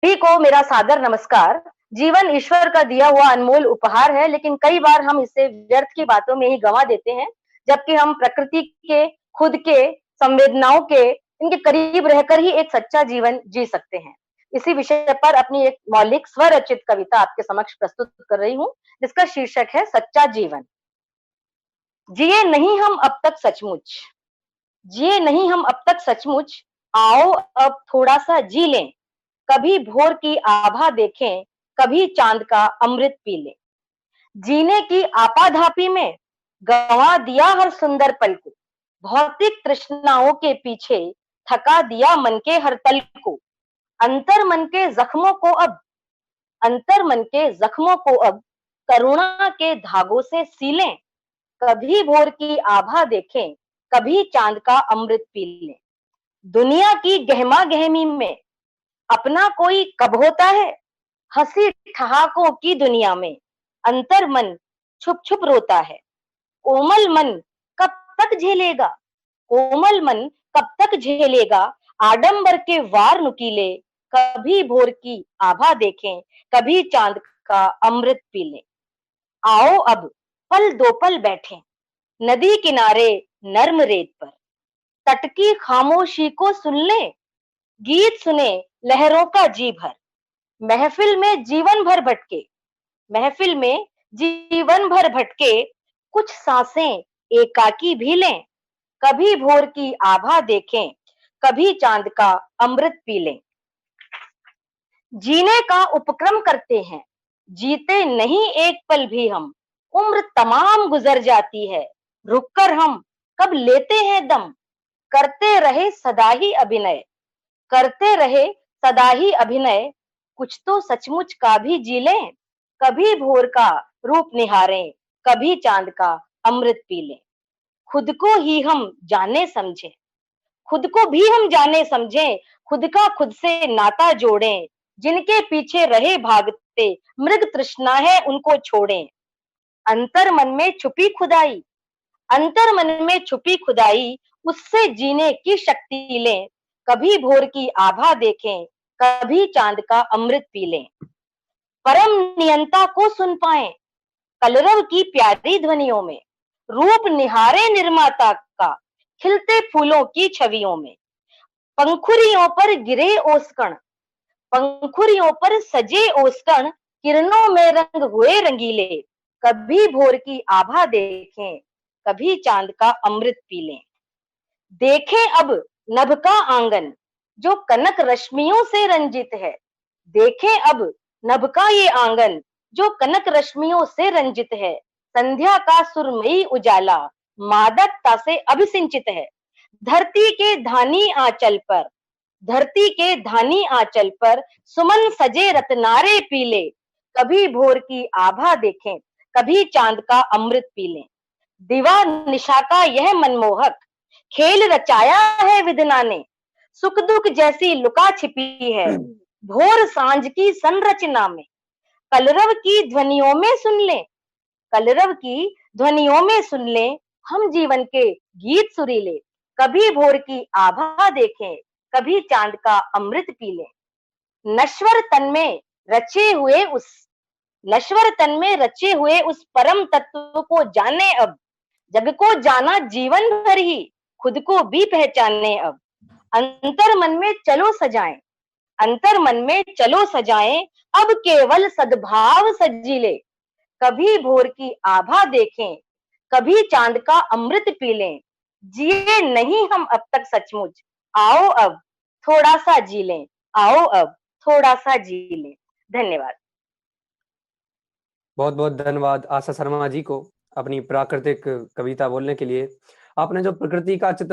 सभी को मेरा सादर नमस्कार। जीवन ईश्वर का दिया हुआ अनमोल उपहार है, लेकिन कई बार हम इसे व्यर्थ की बातों में ही गंवा देते हैं, जबकि हम प्रकृति के, खुद के, संवेदनाओं के, इनके करीब रहकर ही एक सच्चा जीवन जी सकते हैं। इसी विषय पर अपनी एक मौलिक स्वरचित कविता आपके समक्ष प्रस्तुत कर रही हूँ, जिसका शीर्षक है सच्चा जीवन। जिए नहीं हम अब तक सचमुच, जिए नहीं हम अब तक सचमुच, आओ अब थोड़ा सा जी लें। कभी भोर की आभा देखें, कभी चांद का अमृत पी लें। जीने की आपाधापी में गंवा दिया हर सुंदर पल को, भौतिक तृष्णाओं के पीछे थका दिया मन के हर तल को। अंतर मन के जख्मों को अब अंतर मन के जख्मों को अब करुणा के धागों से सीलें। कभी भोर की आभा देखें, कभी चांद का अमृत पी लें। दुनिया की गहमा गहमी में अपना कोई कब होता है? हंसी ठहाकों की दुनिया में अंतर मन छुप छुप रोता है। कोमल मन कब तक झेलेगा? कोमल मन कब तक झेलेगा आडंबर के वार नुकीले? कभी भोर की आभा देखें, कभी चांद का अमृत पी लें। आओ अब पल दो पल बैठें नदी किनारे नर्म रेत पर, तट की खामोशी को सुन लें, गीत सुने लहरों का जी भर। महफिल में जीवन भर भटके, महफिल में जीवन भर भटके, कुछ सांसें एकाकी भी लें। कभी भोर की आभा देखें, कभी चांद का अमृत पी लें। जीने का उपक्रम करते हैं, जीते नहीं एक पल भी हम। उम्र तमाम गुजर जाती है, रुककर हम कब लेते हैं दम। करते रहे सदा ही अभिनय, करते रहे सदा ही अभिनय, कुछ तो सचमुच का भी जी लें। कभी भोर का रूप निहारें, कभी चांद का अमृत पी लें। खुद को ही हम जाने समझें, खुद को भी हम जाने समझें, खुद का खुद से नाता जोड़ें। जिनके पीछे रहे भागते मृग तृष्णा है उनको छोड़ें। अंतर मन में छुपी खुदाई, अंतर मन में छुपी खुदाई, उससे जीने की शक्ति लें। कभी भोर की आभा देखें, कभी चांद का अमृत पी लें। परम नियंता को सुन पाए कलरव की प्यारी ध्वनियों में, रूप निहारे निर्माता का खिलते फूलों की छवियों में। पंखुड़ियों पर गिरे ओसकण, पंखुड़ियों पर सजे ओसकण, किरणों में रंग हुए रंगीले। कभी भोर की आभा देखें, कभी चांद का अमृत पी लें। देखें अब नभ का आंगन जो कनक रश्मियों से रंजित है। देखें अब नभ का ये आंगन जो कनक रश्मियों से रंजित है। संध्या का सुरमई उजाला मादकता से अभिसिंचित है। धरती के धानी आंचल पर, धरती के धानी आंचल पर सुमन सजे रत्नारे पीले। कभी भोर की आभा देखें, कभी चांद का अमृत पी लें। दिवा निशा का यह मनमोहक खेल रचाया है विधना ने, सुख दुख जैसी लुका छिपी है भोर सांझ की संरचना में। कलरव की ध्वनियों में सुन लें, कलरव की ध्वनियों में सुन लें हम जीवन के गीत सुरीले। कभी भोर की आभा देखें, कभी चांद का अमृत पी लें। नश्वर तन में रचे हुए उस नश्वर तन में रचे हुए उस परम तत्व को जाने अब। जग को जाना जीवन भर ही, खुद को भी पहचाने अब। अंतर मन में चलो सजाएं, अंतर मन में चलो सजाएं, अब केवल सद्भाव सजीले। कभी भोर की आभा देखें, कभी चांद का अमृत पी लें। जिए नहीं हम अब तक सचमुच, आओ अब थोड़ा सा जी लें, आओ अब थोड़ा सा जी लें। धन्यवाद। बहुत बहुत धन्यवाद आशा शर्मा जी को अपनी प्राकृतिक कविता बोलने के लिए। आपने जो प्रकृति का चित्र